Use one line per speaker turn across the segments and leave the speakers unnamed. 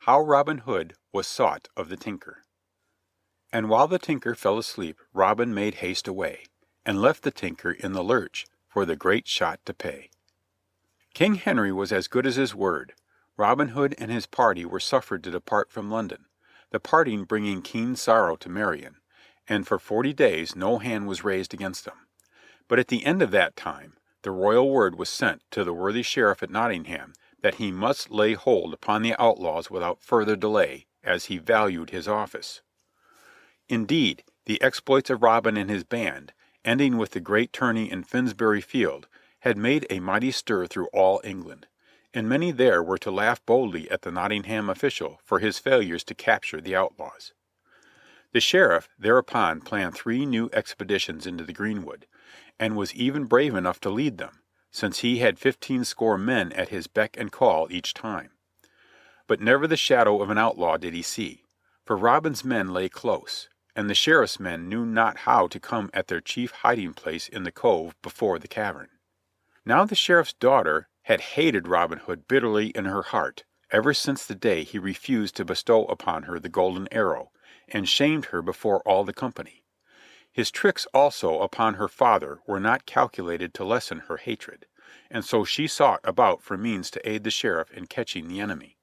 How Robin Hood was sought of the Tinker. And while the Tinker fell asleep, Robin made haste away, and left the Tinker in the lurch for the great shot to pay. King Henry was as good as his word. Robin Hood and his party were suffered to depart from London, the parting bringing keen sorrow to Marion, and for 40 days no hand was raised against them. But at the end of that time the royal word was sent to the worthy sheriff at Nottingham that he must lay hold upon the outlaws without further delay, as he valued his office. Indeed, the exploits of Robin and his band, ending with the great tourney in Finsbury Field, had made a mighty stir through all England, and many there were to laugh boldly at the Nottingham official for his failures to capture the outlaws. The sheriff thereupon planned 3 new expeditions into the greenwood, and was even brave enough to lead them, since he had 15 score men at his beck and call each time. But never the shadow of an outlaw did he see, for Robin's men lay close, and the sheriff's men knew not how to come at their chief hiding place in the cove before the cavern. Now the sheriff's daughter had hated Robin Hood bitterly in her heart ever since the day he refused to bestow upon her the golden arrow, and shamed her before all the company. His tricks also upon her father were not calculated to lessen her hatred, and so she sought about for means to aid the sheriff in catching the enemy.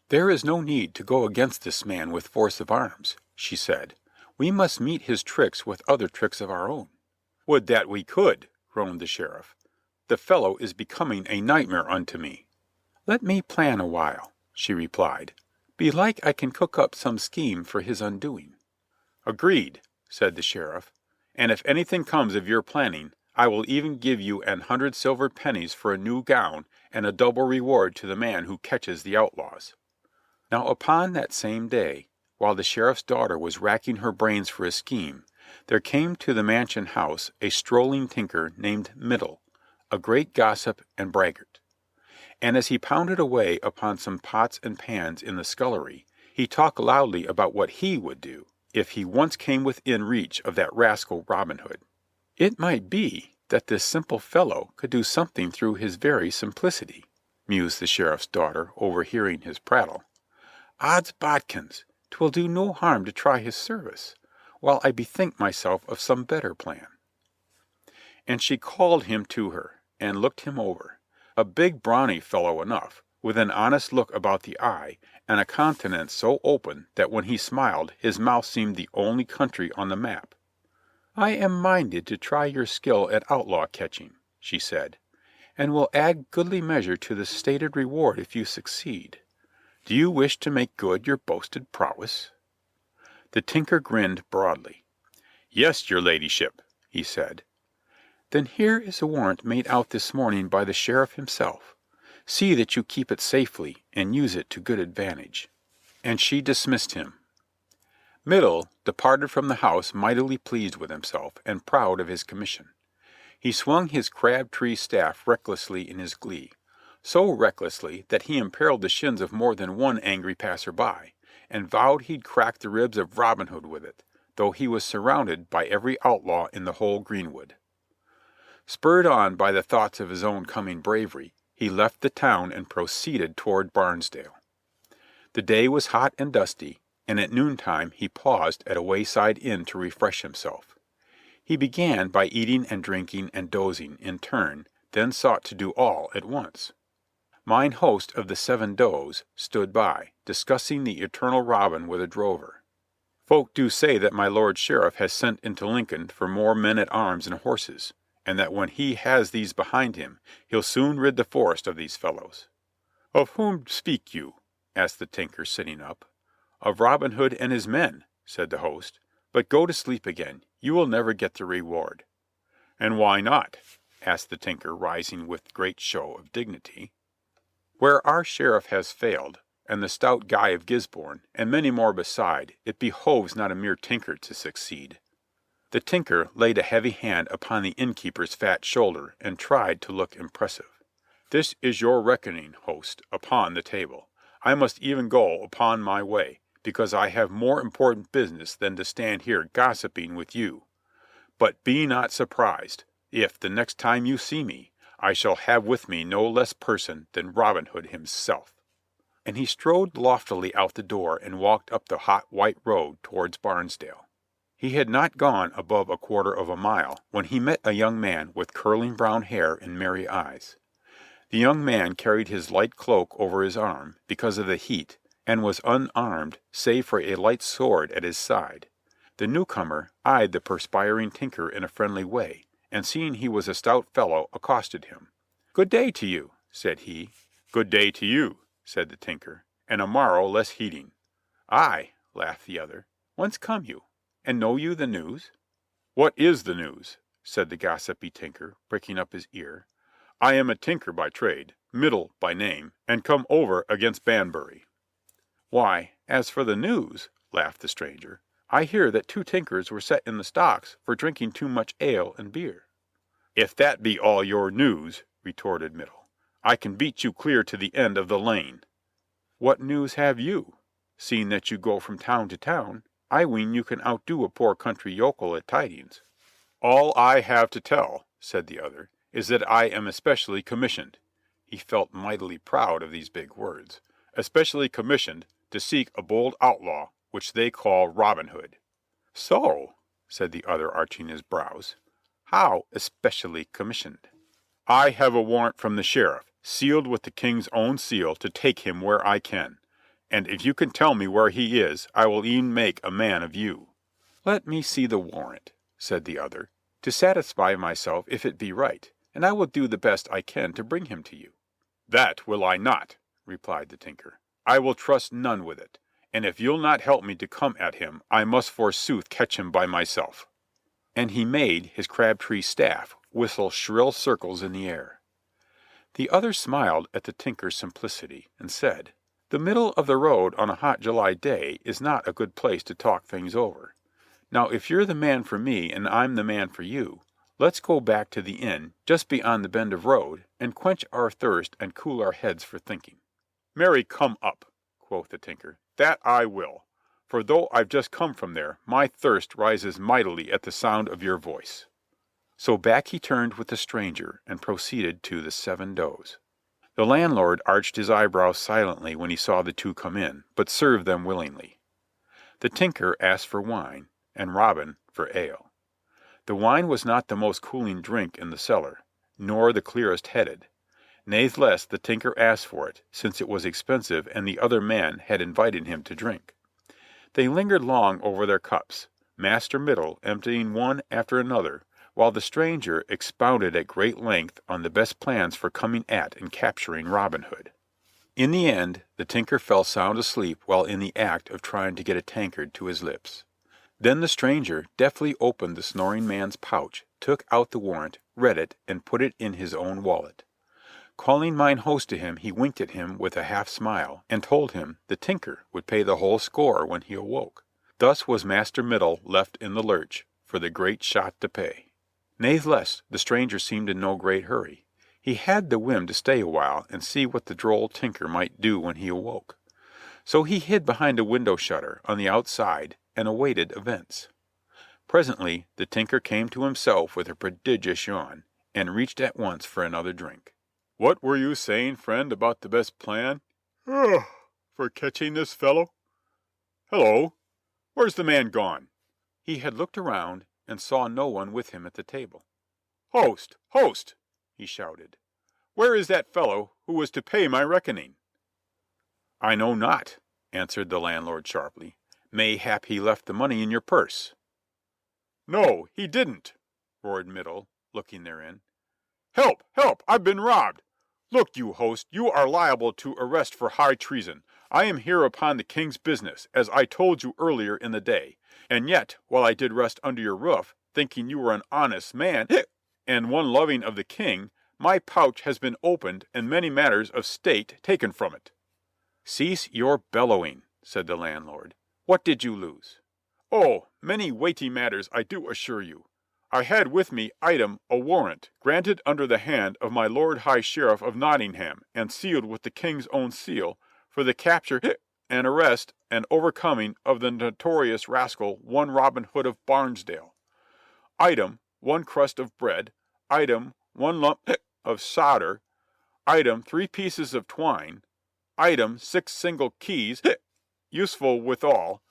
"There is no need to go against this man with force of arms," she said. "We must meet his tricks with other tricks of our own." "Would that we could," groaned the sheriff. "The fellow is becoming a nightmare unto me." "Let me plan a while," she replied. "Belike I can cook up some scheme for his undoing." "Agreed," said the sheriff, "and if anything comes of your planning, I will even give you 100 silver pennies for a new gown and a double reward to the man who catches the outlaws." Now upon that same day, while the sheriff's daughter was racking her brains for a scheme, there came to the mansion house a strolling tinker named Middle, a great gossip and braggart. And as he pounded away upon some pots and pans in the scullery, he talked loudly about what he would do if he once came within reach of that rascal Robin Hood. "It might be that this simple fellow could do something through his very simplicity," mused the sheriff's daughter, overhearing his prattle. "Odds bodkins, 'twill do no harm to try his service, while I bethink myself of some better plan." And she called him to her, and looked him over. A big brawny fellow enough, with an honest look about the eye, and a countenance so open that when he smiled his mouth seemed the only country on the map. "I am minded to try your skill at outlaw catching," she said, "and will add goodly measure to the stated reward if you succeed. Do you wish to make good your boasted prowess?" The tinker grinned broadly. "Yes, your ladyship," he said. "Then here is a warrant made out this morning by the sheriff himself. See that you keep it safely and use it to good advantage." And she dismissed him. Middle departed from the house mightily pleased with himself and proud of his commission. He swung his crab-tree staff recklessly in his glee, so recklessly that he imperiled the shins of more than one angry passer-by, and vowed he'd crack the ribs of Robin Hood with it, though he was surrounded by every outlaw in the whole greenwood. Spurred on by the thoughts of his own coming bravery, he left the town and proceeded toward Barnesdale. The day was hot and dusty, and at noontime he paused at a wayside inn to refresh himself. He began by eating and drinking and dozing in turn, then sought to do all at once. Mine host of the Seven Does stood by, discussing the eternal Robin with a drover. "Folk do say that my lord sheriff has sent into Lincoln for more men at arms and horses, and that when he has these behind him, he'll soon rid the forest of these fellows." "Of whom speak you?" asked the tinker, sitting up. "Of Robin Hood and his men," said the host. "But go to sleep again. You will never get the reward." "And why not?" asked the tinker, rising with great show of dignity. "Where our sheriff has failed, and the stout Guy of Gisborne, and many more beside, it behoves not a mere tinker to succeed." The tinker laid a heavy hand upon the innkeeper's fat shoulder and tried to look impressive. "This is your reckoning, host, upon the table. I must even go upon my way, because I have more important business than to stand here gossiping with you. But be not surprised if, the next time you see me, I shall have with me no less person than Robin Hood himself." and he strode loftily out the door and walked up the hot white road towards Barnesdale. He had not gone above a quarter of a mile when he met a young man with curling brown hair and merry eyes. The young man carried his light cloak over his arm because of the heat, and was unarmed save for a light sword at his side. The newcomer eyed the perspiring tinker in a friendly way, and seeing he was a stout fellow, accosted him. "Good day to you," said he. "Good day to you," said the tinker, "and a morrow less heating." "Aye," laughed the other. "Whence come you? And know you the news?" "What is the news?" said the gossipy tinker, pricking up his ear. "I am a tinker by trade, Middle by name, and come over against Banbury." "Why, as for the news," laughed the stranger, "I hear that 2 tinkers were set in the stocks for drinking too much ale and beer." "If that be all your news," retorted Middle, "I can beat you clear to the end of the lane." "What news have you? Seeing that you go from town to town, I ween you can outdo a poor country yokel at tidings." "All I have to tell," said the other, "is that I am especially commissioned," he felt mightily proud of these big words, "especially commissioned to seek a bold outlaw which they call Robin Hood." "So," said the other, arching his brows. "How especially commissioned?" "I have a warrant from the sheriff, sealed with the king's own seal, to take him where I can. And if you can tell me where he is, I will e'en make a man of you." "Let me see the warrant," said the other, "to satisfy myself if it be right, and I will do the best I can to bring him to you." "That will I not," replied the tinker. "I will trust none with it, and if you'll not help me to come at him, I must forsooth catch him by myself." And he made his crabtree staff whistle shrill circles in the air. The other smiled at the tinker's simplicity, and said, "The middle of the road on a hot July day is not a good place to talk things over. Now, if you're the man for me and I'm the man for you, let's go back to the inn just beyond the bend of road and quench our thirst and cool our heads for thinking." "Marry, come up," quoth the tinker. "That I will. For though I've just come from there, my thirst rises mightily at the sound of your voice." So back he turned with the stranger and proceeded to the Seven Does. The landlord arched his eyebrows silently when he saw the 2 come in, but served them willingly. The tinker asked for wine, and Robin for ale. The wine was not the most cooling drink in the cellar, nor the clearest headed. Natheless the tinker asked for it, since it was expensive and the other man had invited him to drink. They lingered long over their cups, Master Middle emptying one after another, while the stranger expounded at great length on the best plans for coming at and capturing Robin Hood. In the end the tinker fell sound asleep while in the act of trying to get a tankard to his lips. Then the stranger deftly opened the snoring man's pouch, took out the warrant, read it, and put it in his own wallet. Calling mine host to him, he winked at him with a half smile, and told him the tinker would pay the whole score when he awoke. Thus was Master Middle left in the lurch, for the great shot to pay. Natheless the stranger seemed in no great hurry. He had the whim to stay a while and see what the droll tinker might do when he awoke. So he hid behind a window shutter on the outside and awaited events. Presently the tinker came to himself with a prodigious yawn, and reached at once for another drink. "What were you saying, friend, about the best plan?" "For catching this fellow." "Hello! Where's the man gone?" He had looked around and saw no one with him at the table. "Host! Host!" he shouted. "Where is that fellow who was to pay my reckoning?" "I know not," answered the landlord sharply. "Mayhap he left the money in your purse." "No, he didn't," roared Middle, looking therein. "Help! Help! I've been robbed! Look you, host, you are liable to arrest for high treason. I am here upon the king's business, as I told you earlier in the day. And yet, while I did rest under your roof, thinking you were an honest man, and one loving of the king, my pouch has been opened and many matters of state taken from it." "Cease your bellowing," said the landlord. "What did you lose?" "Oh, many weighty matters, I do assure you. I had with me, item, a warrant, granted under the hand of my Lord High Sheriff of Nottingham, and sealed with the king's own seal, for the capture and arrest and overcoming of the notorious rascal one Robin Hood of Barnesdale. Item, 1 crust of bread. Item, 1 lump of solder. Item, 3 pieces of twine. Item, 6 single keys, useful withal.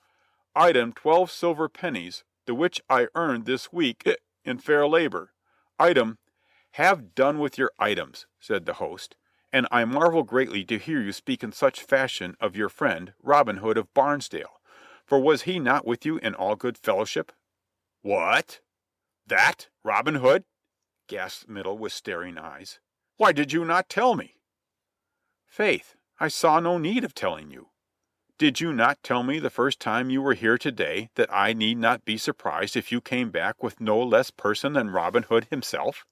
Item, 12 silver pennies, the which I earned this week in fair labor. Item, have done with your items, said the host, and I marvel greatly to hear you speak in such fashion of your friend Robin Hood of Barnesdale, for was he not with you in all good fellowship? What? That Robin Hood? Gasped Middle with staring eyes. Why did you not tell me? Faith, I saw no need of telling you. Did you not tell me the first time you were here today that I need not be surprised if you came back with no less person than Robin Hood himself?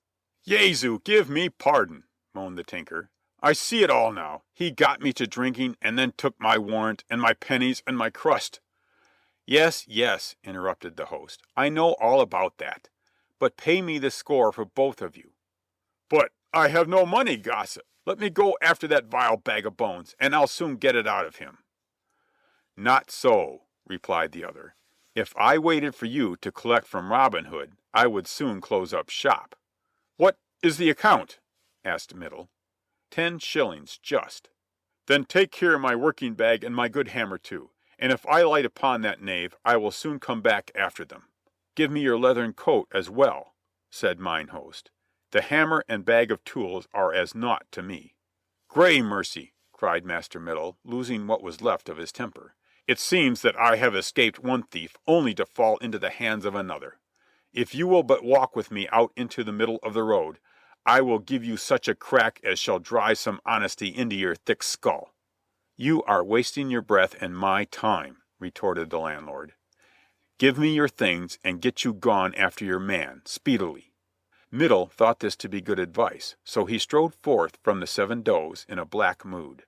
Jesu, give me pardon, moaned the tinker. I see it all now. He got me to drinking and then took my warrant and my pennies and my crust. Yes, yes, interrupted the host. I know all about that. But pay me the score for both of you. But I have no money, gossip. Let me go after that vile bag of bones, and I'll soon get it out of him. Not so, replied the other. If I waited for you to collect from Robin Hood, I would soon close up shop. What is the account? Asked Middle. 10 shillings, just. Then take here my working bag and my good hammer too, and if I light upon that knave, I will soon come back after them. Give me your leathern coat as well, said mine host. The hammer and bag of tools are as naught to me. Gray mercy, cried Master Middle, losing what was left of his temper. It seems that I have escaped one thief only to fall into the hands of another. If you will but walk with me out into the middle of the road, I will give you such a crack as shall drive some honesty into your thick skull. You are wasting your breath and my time, retorted the landlord. Give me your things and get you gone after your man, speedily. Middle thought this to be good advice, so he strode forth from the Seven Does in a black mood.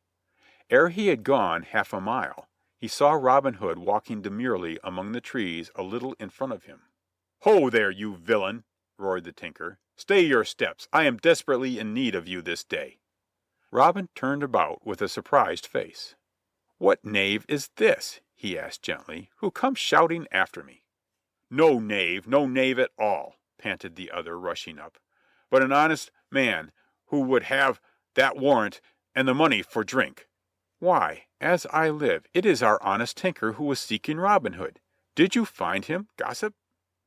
Ere he had gone half a mile, he saw Robin Hood walking demurely among the trees a little in front of him. Ho there, you villain, roared the tinker. Stay your steps. I am desperately in need of you this day. Robin turned about with a surprised face. What knave is this, he asked gently, who comes shouting after me? No knave at all, panted the other, rushing up, but an honest man who would have that warrant and the money for drink. Why, as I live, it is our honest tinker who was seeking Robin Hood. Did you find him, gossip?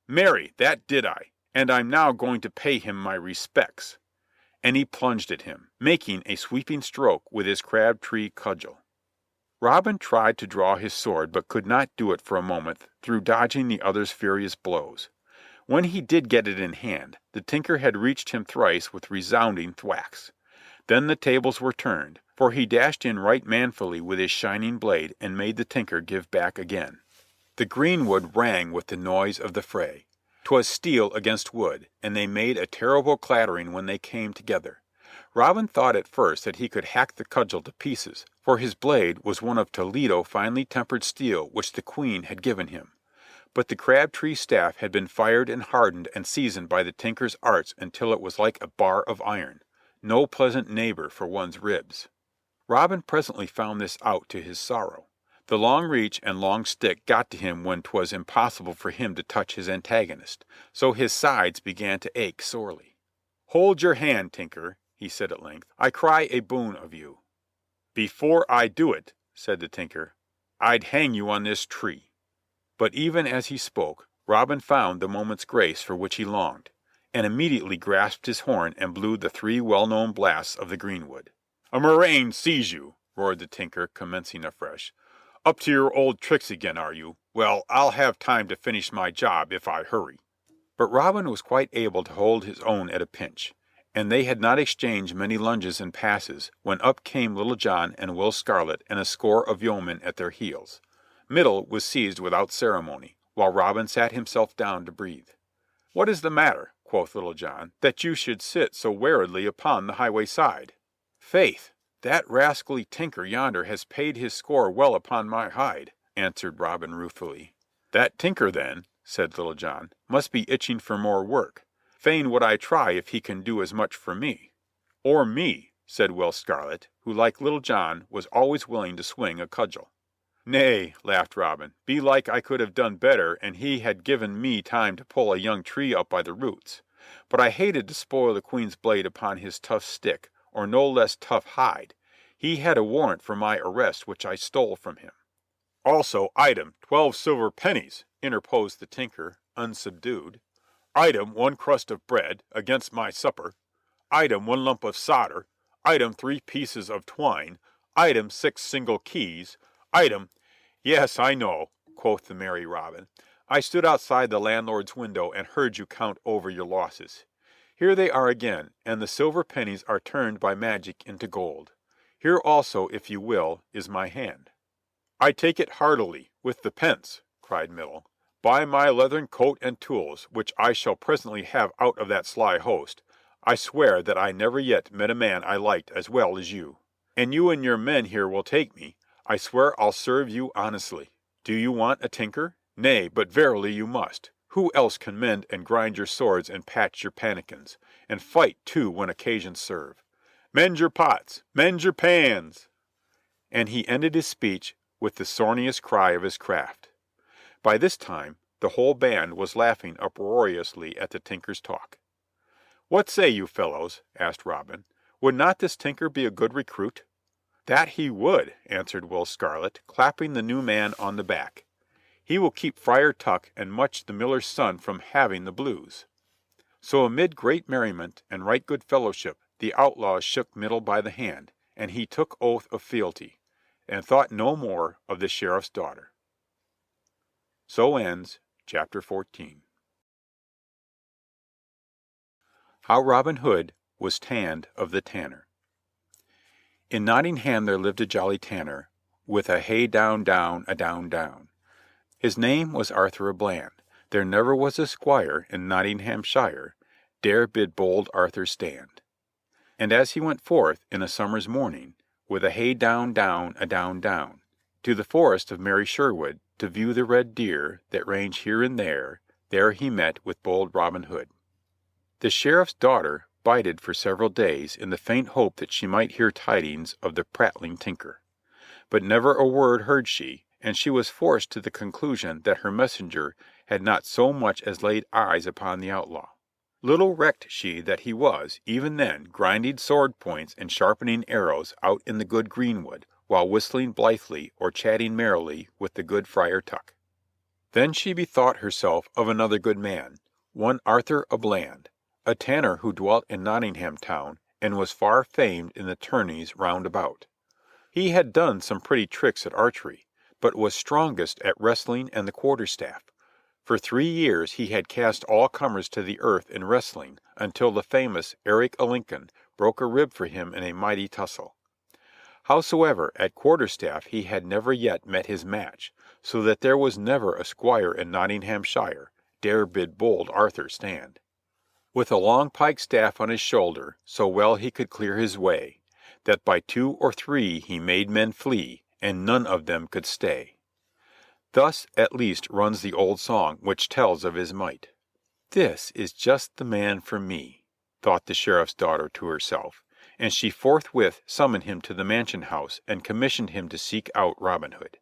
Marry, that did I, and I'm now going to pay him my respects. And he plunged at him, making a sweeping stroke with his crab-tree cudgel. Robin tried to draw his sword, but could not do it for a moment through dodging the other's furious blows. When he did get it in hand, the tinker had reached him thrice with resounding thwacks. Then the tables were turned, for he dashed in right manfully with his shining blade and made the tinker give back again. The greenwood rang with the noise of the fray. 'Twas steel against wood, and they made a terrible clattering when they came together. Robin thought at first that he could hack the cudgel to pieces, for his blade was one of Toledo finely tempered steel which the Queen had given him. But the crab-tree staff had been fired and hardened and seasoned by the tinker's arts until it was like a bar of iron, no pleasant neighbor for one's ribs. Robin presently found this out to his sorrow. The long reach and long stick got to him when 'twas impossible for him to touch his antagonist, so his sides began to ache sorely. Hold your hand, tinker, he said at length. I cry a boon of you. Before I do it, said the tinker, I'd hang you on this tree. But even as he spoke, Robin found the moment's grace for which he longed, and immediately grasped his horn and blew the 3 well-known blasts of the greenwood. A murrain seize you, roared the tinker, commencing afresh. Up to your old tricks again, are you? Well, I'll have time to finish my job if I hurry. But Robin was quite able to hold his own at a pinch, and they had not exchanged many lunges and passes when up came Little John and Will Scarlet and a score of yeomen at their heels. Middle was seized without ceremony, while Robin sat himself down to breathe. What is the matter, quoth Little John, that you should sit so weariedly upon the highway side? Faith, that rascally tinker yonder has paid his score well upon my hide, answered Robin ruefully. That tinker, then, said Little John, must be itching for more work. Fain would I try if he can do as much for me. Or me, said Will Scarlet, who, like Little John, was always willing to swing a cudgel. Nay, laughed Robin, belike I could have done better and he had given me time to pull a young tree up by the roots. But I hated to spoil the Queen's blade upon his tough stick, or no less tough hide. He had a warrant for my arrest which I stole from him." "Also, item, 12 silver pennies," interposed the tinker, unsubdued. "Item, 1 crust of bread, against my supper. Item, 1 lump of solder. Item, 3 pieces of twine. Item, 6 single keys. Item—" "Yes, I know," quoth the merry Robin. "I stood outside the landlord's window and heard you count over your losses. Here they are again, and the silver pennies are turned by magic into gold. Here also, if you will, is my hand." "I take it heartily, with the pence," cried Middle. "By my leathern coat and tools, which I shall presently have out of that sly host, I swear that I never yet met a man I liked as well as you. And you and your men here will take me. I swear I'll serve you honestly. Do you want a tinker? Nay, but verily you must. Who else can mend and grind your swords and patch your pannikins, and fight too when occasions serve? Mend your pots, mend your pans!" And he ended his speech with the sorniest cry of his craft. By this time the whole band was laughing uproariously at the tinker's talk. "What say you, fellows?" asked Robin. "Would not this tinker be a good recruit?" "That he would," answered Will Scarlet, clapping the new man on the back. "He will keep Friar Tuck and Much the miller's son from having the blues." So amid great merriment and right good fellowship the outlaws shook Middle by the hand, and he took oath of fealty, and thought no more of the Sheriff's daughter. So ends chapter 14. How Robin Hood was tanned of the tanner. In Nottingham there lived a jolly tanner, with a hey down down a down down. His name was Arthur à Bland. There never was a squire in Nottinghamshire dare bid bold Arthur stand. And as he went forth in a summer's morning, with a hey down down a down down, to the forest of merry Sherwood to view the red deer that range here and there he met with bold Robin Hood. The Sheriff's daughter bided for several days in the faint hope that she might hear tidings of the prattling tinker. But never a word heard she, and she was forced to the conclusion that her messenger had not so much as laid eyes upon the outlaw. Little recked she that he was, even then, grinding sword points and sharpening arrows out in the good greenwood, while whistling blithely or chatting merrily with the good Friar Tuck. Then she bethought herself of another good man, one Arthur à Bland, a tanner who dwelt in Nottingham town and was far famed in the tourneys round about. He had done some pretty tricks at archery, but was strongest at wrestling and the quarterstaff. For 3 years he had cast all comers to the earth in wrestling, until the famous Eric a Lincoln broke a rib for him in a mighty tussle. Howsoever, at quarterstaff he had never yet met his match, so that there was never a squire in Nottinghamshire dare bid bold Arthur stand. With a long pike staff on his shoulder, so well he could clear his way, that by 2 or 3 he made men flee, and none of them could stay. Thus at least runs the old song which tells of his might. "This is just the man for me," thought the Sheriff's daughter to herself, and she forthwith summoned him to the mansion house and commissioned him to seek out Robin Hood.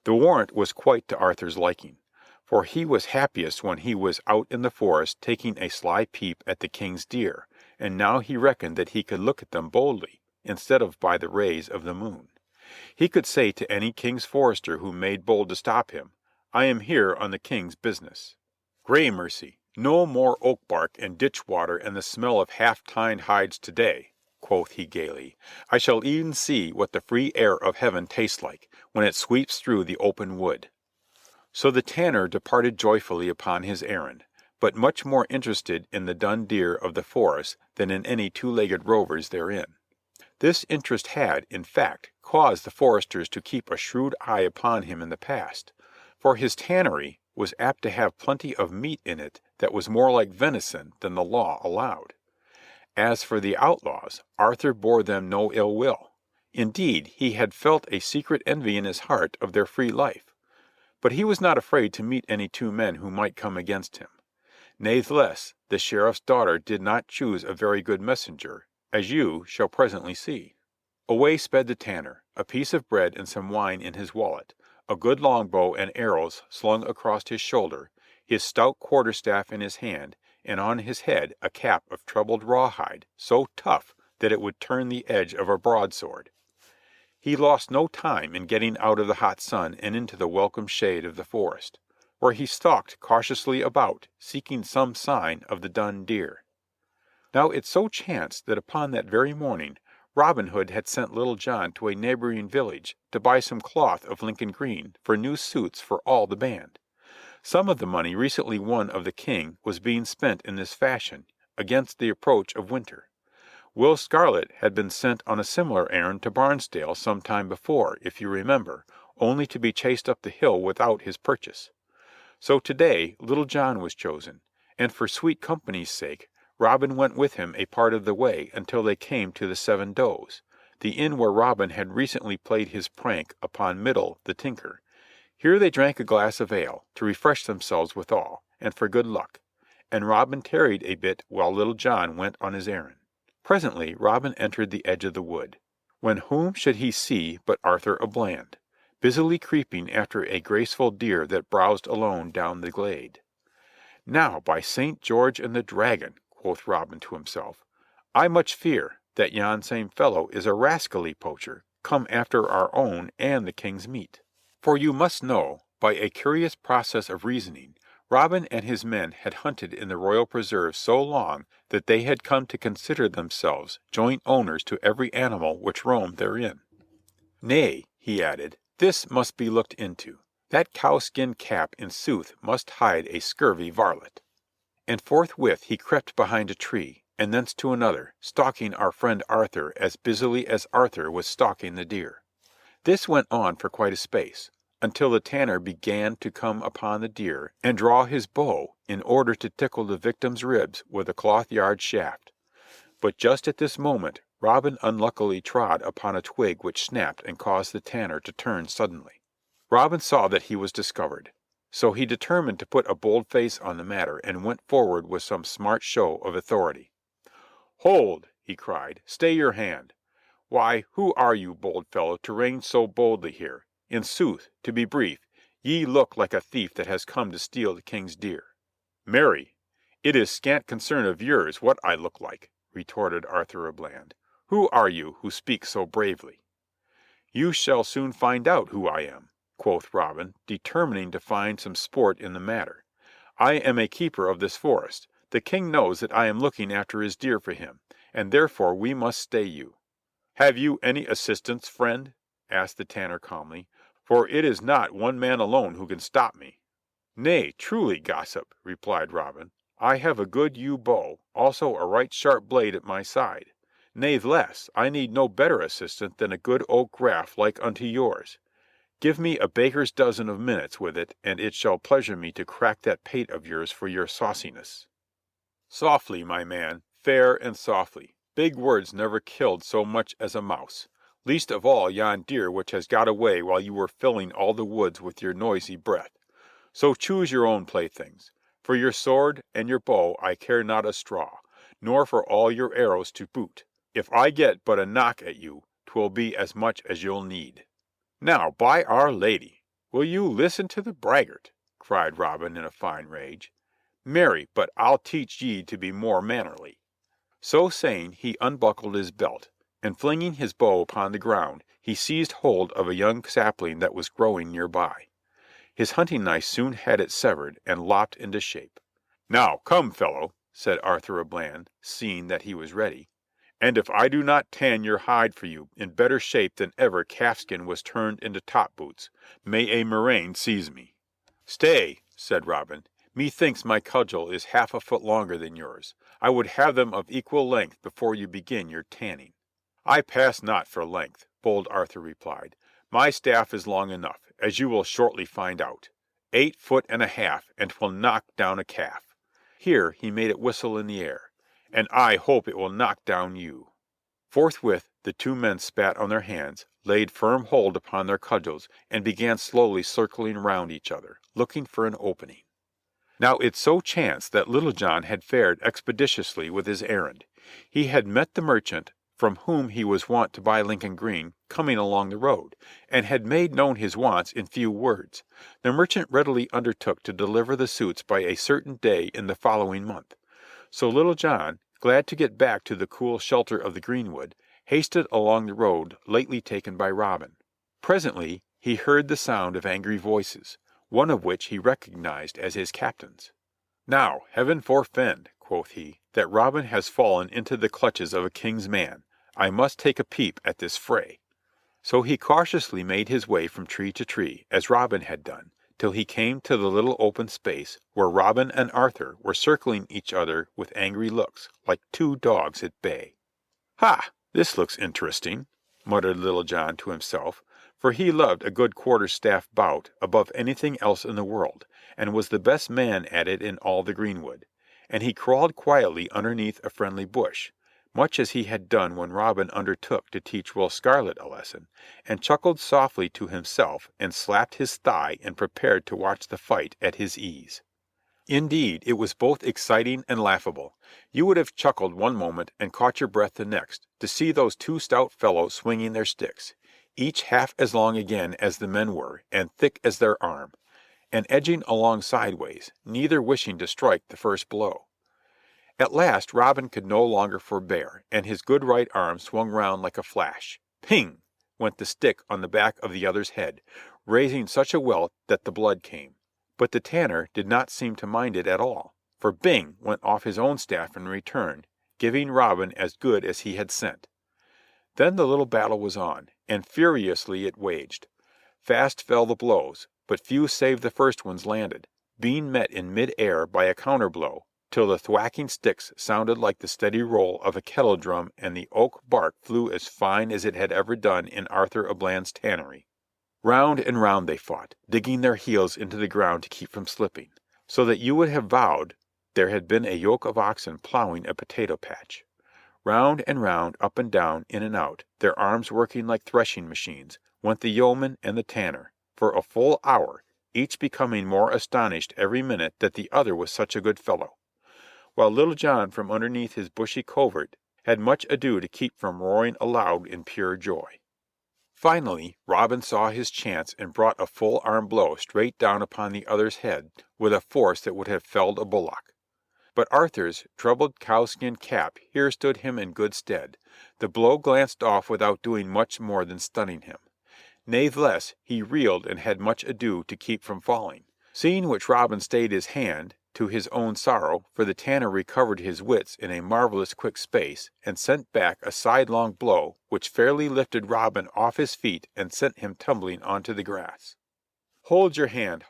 The warrant was quite to Arthur's liking, for he was happiest when he was out in the forest taking a sly peep at the King's deer, and now he reckoned that he could look at them boldly, instead of by the rays of the moon. He could say to any King's forester who made bold to stop him, "I am here on the King's business." "Gramercy, no more oak bark and ditch water and the smell of half-tined hides today," quoth he gaily. "I shall e'en see what the free air of heaven tastes like, when it sweeps through the open wood." So the tanner departed joyfully upon his errand, but much more interested in the dun deer of the forest than in any two-legged rovers therein. This interest had, in fact, caused the foresters to keep a shrewd eye upon him in the past, for his tannery was apt to have plenty of meat in it that was more like venison than the law allowed. As for the outlaws, Arthur bore them no ill will. Indeed, he had felt a secret envy in his heart of their free life. But he was not afraid to meet any 2 men who might come against him. Natheless, the Sheriff's daughter did not choose a very good messenger, as you shall presently see. Away sped the tanner, a piece of bread and some wine in his wallet, a good longbow and arrows slung across his shoulder, his stout quarterstaff in his hand, and on his head a cap of troubled rawhide, so tough that it would turn the edge of a broadsword. He lost no time in getting out of the hot sun and into the welcome shade of the forest, where he stalked cautiously about, seeking some sign of the dun deer. Now it so chanced that upon that very morning Robin Hood had sent Little John to a neighboring village to buy some cloth of Lincoln green for new suits for all the band. Some of the money recently won of the King was being spent in this fashion, against the approach of winter. Will Scarlet had been sent on a similar errand to Barnesdale some time before, if you remember, only to be chased up the hill without his purchase. So today Little John was chosen, and for sweet company's sake Robin went with him a part of the way until they came to the Seven Does, the inn where Robin had recently played his prank upon Middle the Tinker. Here they drank a glass of ale, to refresh themselves withal, and for good luck, and Robin tarried a bit while Little John went on his errand. Presently Robin entered the edge of the wood, when whom should he see but Arthur a Bland, busily creeping after a graceful deer that browsed alone down the glade. "Now, by Saint George and the Dragon," quoth Robin to himself, "I much fear that yon same fellow is a rascally poacher come after our own and the King's meat." For you must know, by a curious process of reasoning, Robin and his men had hunted in the royal preserve so long that they had come to consider themselves joint owners to every animal which roamed therein. "Nay," he added, "this must be looked into. That cowskin cap in sooth must hide a scurvy varlet." And forthwith he crept behind a tree, and thence to another, stalking our friend Arthur as busily as Arthur was stalking the deer. This went on for quite a space, until the Tanner began to come upon the deer and draw his bow in order to tickle the victim's ribs with a cloth-yard shaft. But just at this moment Robin unluckily trod upon a twig which snapped and caused the Tanner to turn suddenly. Robin saw that he was discovered, so he determined to put a bold face on the matter and went forward with some smart show of authority. "Hold!" he cried. "Stay your hand! Why, who are you, bold fellow, to range so boldly here? In sooth, to be brief, ye look like a thief that has come to steal the King's deer." "Marry, it is scant concern of yours what I look like," retorted Arthur a Bland. "Who are you who speak so bravely?" "You shall soon find out who I am," quoth Robin, determining to find some sport in the matter. "I am a keeper of this forest. The King knows that I am looking after his deer for him, and therefore we must stay you." "Have you any assistance, friend?" asked the Tanner calmly, "for it is not one man alone who can stop me." "Nay, truly, gossip," replied Robin, "I have a good yew bow, also a right sharp blade at my side. Natheless, I need no better assistant than a good oak graff like unto yours. Give me a baker's dozen of minutes with it, and it shall pleasure me to crack that pate of yours for your sauciness." "Softly, my man, fair and softly. Big words never killed so much as a mouse, least of all yon deer which has got away while you were filling all the woods with your noisy breath. So choose your own playthings. For your sword and your bow I care not a straw, nor for all your arrows to boot. If I get but a knock at you, 'twill be as much as you'll need." "Now, by Our Lady, will you listen to the braggart?" cried Robin in a fine rage. "Marry, but I'll teach ye to be more mannerly." So saying, he unbuckled his belt, and flinging his bow upon the ground, he seized hold of a young sapling that was growing near by. His hunting knife soon had it severed and lopped into shape. "Now, come, fellow," said Arthur a Bland, seeing that he was ready, "and if I do not tan your hide for you in better shape than ever calfskin was turned into top boots, may a murrain seize me." "Stay," said Robin. "Methinks my cudgel is half a foot longer than yours. I would have them of equal length before you begin your tanning." "I pass not for length," bold Arthur replied. "My staff is long enough, as you will shortly find out. 8 foot and a half, and 'twill knock down a calf." Here he made it whistle in the air. "And I hope it will knock down you." Forthwith the two men spat on their hands, laid firm hold upon their cudgels, and began slowly circling round each other, looking for an opening. Now it so chanced that Little John had fared expeditiously with his errand. He had met the merchant from whom he was wont to buy Lincoln green coming along the road, and had made known his wants in few words. The merchant readily undertook to deliver the suits by a certain day in the following month. So Little John, glad to get back to the cool shelter of the greenwood, hasted along the road lately taken by Robin. Presently he heard the sound of angry voices, one of which he recognized as his captain's. "Now, Heaven forfend," quoth he, "that Robin has fallen into the clutches of a king's man. I must take a peep at this fray." So he cautiously made his way from tree to tree, as Robin had done, till he came to the little open space where Robin and Arthur were circling each other with angry looks, like two dogs at bay. "Ha! This looks interesting," muttered Little John to himself, for he loved a good quarter-staff bout above anything else in the world, and was the best man at it in all the greenwood, and he crawled quietly underneath a friendly bush, much as he had done when Robin undertook to teach Will Scarlet a lesson, and chuckled softly to himself and slapped his thigh and prepared to watch the fight at his ease. Indeed, it was both exciting and laughable. You would have chuckled one moment and caught your breath the next, to see those two stout fellows swinging their sticks, each half as long again as the men were, and thick as their arm, and edging along sideways, neither wishing to strike the first blow. At last Robin could no longer forbear, and his good right arm swung round like a flash. Ping! Went the stick on the back of the other's head, raising such a welt that the blood came. But the Tanner did not seem to mind it at all, for bing went off his own staff in return, giving Robin as good as he had sent. Then the little battle was on, and furiously it waged. Fast fell the blows, but few save the first ones landed, being met in mid-air by a counter-blow, till the thwacking sticks sounded like the steady roll of a kettle-drum and the oak bark flew as fine as it had ever done in Arthur a Bland's tannery. Round and round they fought, digging their heels into the ground to keep from slipping, so that you would have vowed there had been a yoke of oxen plowing a potato patch. Round and round, up and down, in and out, their arms working like threshing machines, went the yeoman and the tanner, for a full hour, each becoming more astonished every minute that the other was such a good fellow, while Little John from underneath his bushy covert had much ado to keep from roaring aloud in pure joy. Finally Robin saw his chance and brought a full-arm blow straight down upon the other's head with a force that would have felled a bullock. But Arthur's troubled cowskin cap here stood him in good stead. The blow glanced off without doing much more than stunning him. Natheless, he reeled and had much ado to keep from falling. Seeing which Robin stayed his hand, to his own sorrow, for the Tanner recovered his wits in a marvelous quick space, and sent back a sidelong blow which fairly lifted Robin off his feet and sent him tumbling onto the grass. Hold your hand,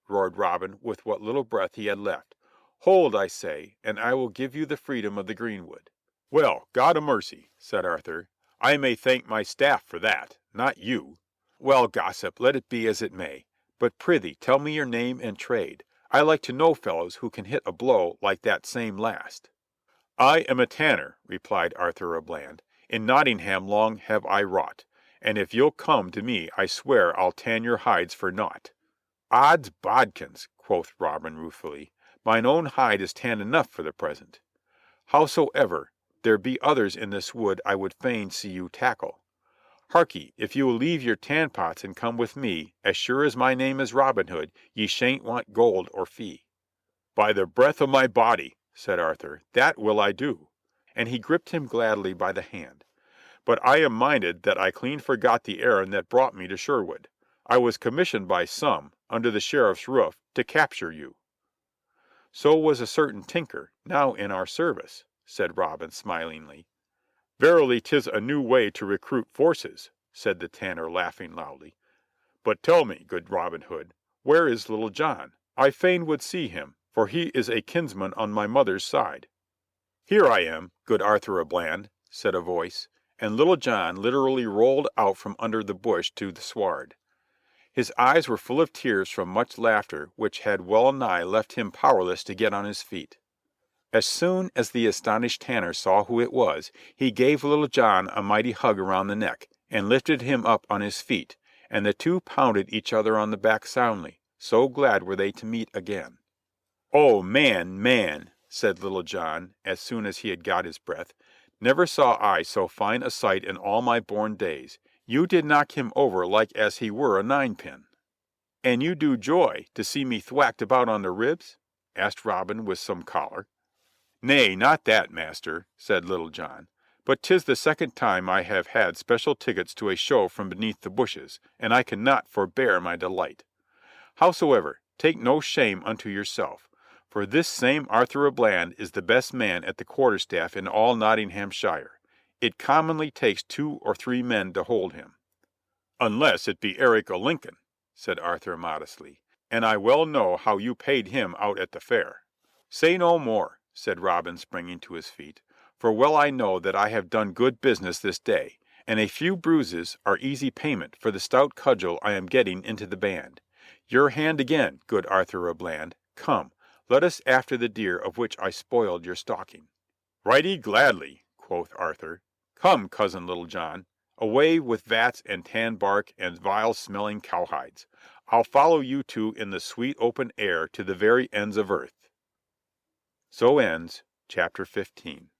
roared Robin with what little breath he had left. Hold, I say, and I will give you the freedom of the greenwood. Well, God a mercy, said Arthur, I may thank my staff for that, not you. Well, gossip, let it be as it may, but prithee tell me your name and trade. I like to know fellows who can hit a blow like that same last. I am a tanner, replied Arthur a Bland. In Nottingham long have I wrought, and if you'll come to me I swear I'll tan your hides for naught. Odds bodkins, quoth Robin ruefully, mine own hide is tan enough for the present. Howsoever, there be others in this wood I would fain see you tackle. Harkee, if you will leave your tan pots and come with me, as sure as my name is Robin Hood, ye shan't want gold or fee. By the breath of my body, said Arthur, that will I do. And he gripped him gladly by the hand. But I am minded that I clean forgot the errand that brought me to Sherwood. I was commissioned by some, under the sheriff's roof, to capture you. So was a certain tinker, now in our service, said Robin smilingly. Verily 'tis a new way to recruit forces, said the tanner laughing loudly. But tell me, good Robin Hood, where is Little John? I fain would see him, for he is a kinsman on my mother's side. Here I am, good Arthur a Bland, said a voice, and Little John literally rolled out from under the bush to the sward. His eyes were full of tears from much laughter which had well nigh left him powerless to get on his feet. As soon as the astonished tanner saw who it was, he gave Little John a mighty hug around the neck, and lifted him up on his feet, and the two pounded each other on the back soundly, so glad were they to meet again. "Oh, man," said Little John, as soon as he had got his breath, "never saw I so fine a sight in all my born days. You did knock him over like as he were a ninepin." "And you do joy to see me thwacked about on the ribs?" asked Robin with some choler. "Nay, not that, master," said Little John, But 'tis the second time I have had special tickets to a show from beneath the bushes, and I cannot forbear my delight. Howsoever, take no shame unto yourself, for this same Arthur a Bland is the best man at the quarterstaff in all Nottinghamshire. It commonly takes 2 or 3 men to hold him." "Unless it be Eric o' Lincoln," said Arthur modestly, "and I well know how you paid him out at the fair." "Say no more," said Robin, springing to his feet, "for well I know that I have done good business this day, and a few bruises are easy payment for the stout cudgel I am getting into the band. Your hand again, good Arthur a Bland. Come, let us after the deer of which I spoiled your stalking." "Right gladly," quoth Arthur. "Come, cousin Little John, away with vats and tan bark and vile smelling cowhides. I'll follow you two in the sweet open air to the very ends of earth." So ends chapter 15.